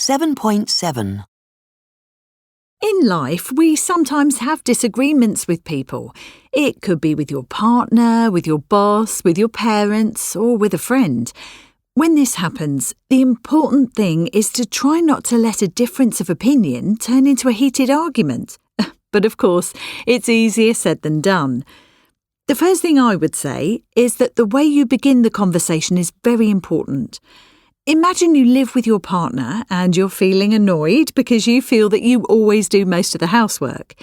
7.7. In life, we sometimes have disagreements with people. It could be with your partner, with your boss, with your parents, or with a friend. When this happens, the important thing is to try not to let a difference of opinion turn into a heated argument. But of course, it's easier said than done. The first thing I would say is that the way you begin the conversation is very important. Imagine you live with your partner and you're feeling annoyed because you feel that you always do most of the housework.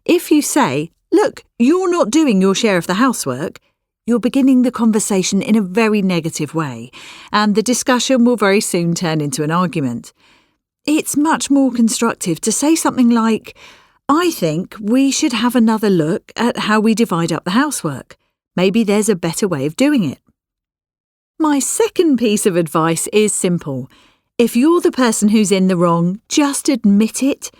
If you say, "Look, you're not doing your share of the housework," you're beginning the conversation in a very negative way, and the discussion will very soon turn into an argument. It's much more constructive to say something like, "I think we should have another look at how we divide up the housework. Maybe there's a better way of doing it." My second piece of advice is simple. If you're the person who's in the wrong, just admit it.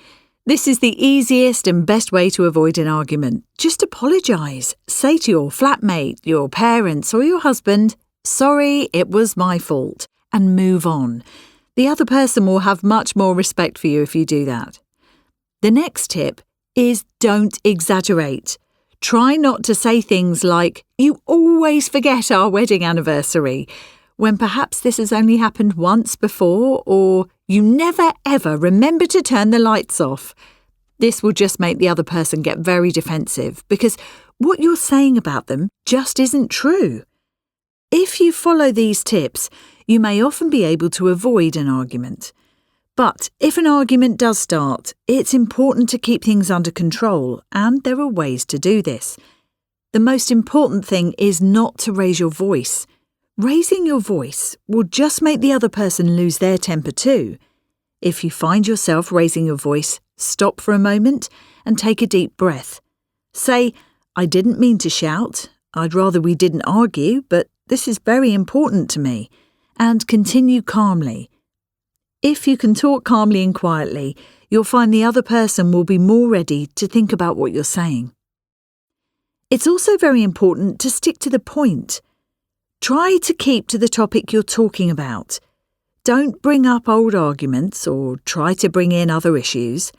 This is the easiest and best way to avoid an argument. Just apologise. Say to your flatmate, your parents, or your husband, "Sorry, it was my fault," and move on. The other person will have much more respect for you if you do that. The next tip is don't exaggerate. Try not to say things like, "You always forget our wedding anniversary," when perhaps this has only happened once before, or "You never ever remember to turn the lights off." This will just make the other person get very defensive because what you're saying about them just isn't true. If you follow these tips, you may often be able to avoid an argument. But if an argument does start, it's important to keep things under control, and there are ways to do this. The most important thing is not to raise your voice. Raising your voice will just make the other person lose their temper too. If you find yourself raising your voice, stop for a moment and take a deep breath. Say, "I didn't mean to shout. I'd rather we didn't argue, but this is very important to me," and continue calmly. If you can talk calmly and quietly, you'll find the other person will be more ready to think about what you're saying. It's also very important to stick to the point. Try to keep to the topic you're talking about. Don't bring up old arguments or try to bring in other issues.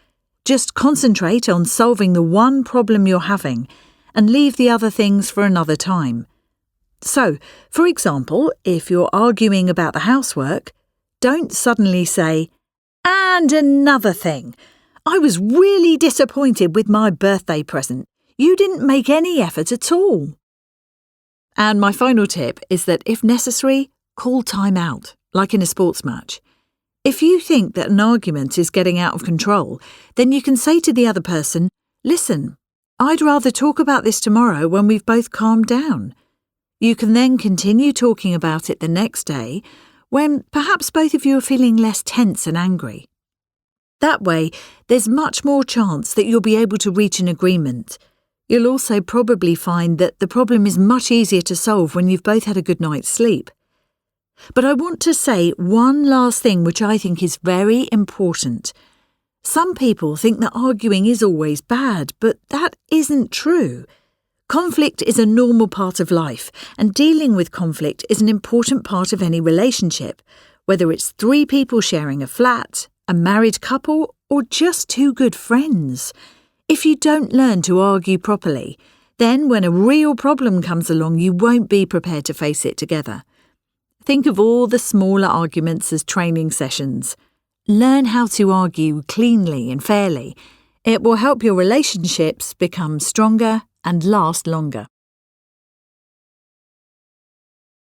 Just concentrate on solving the one problem you're having and leave the other things for another time. So, for example, if you're arguing about the housework, don't suddenly say, "And another thing, I was really disappointed with my birthday present. You didn't make any effort at all." And my final tip is that if necessary, call time out, like in a sports match. If you think that an argument is getting out of control, then you can say to the other person, "Listen, I'd rather talk about this tomorrow when we've both calmed down." You can then continue talking about it the next day, when perhaps both of you are feeling less tense and angry. That way, there's much more chance that you'll be able to reach an agreement. You'll also probably find that the problem is much easier to solve when you've both had a good night's sleep. But I want to say one last thing which I think is very important. Some people think that arguing is always bad, but that isn't true. Conflict is a normal part of life, and dealing with conflict is an important part of any relationship, whether it's 3 people sharing a flat, a married couple, or just 2 good friends. If you don't learn to argue properly, then when a real problem comes along, you won't be prepared to face it together. Think of all the smaller arguments as training sessions. Learn how to argue cleanly and fairly. It will help your relationships become stronger and last longer.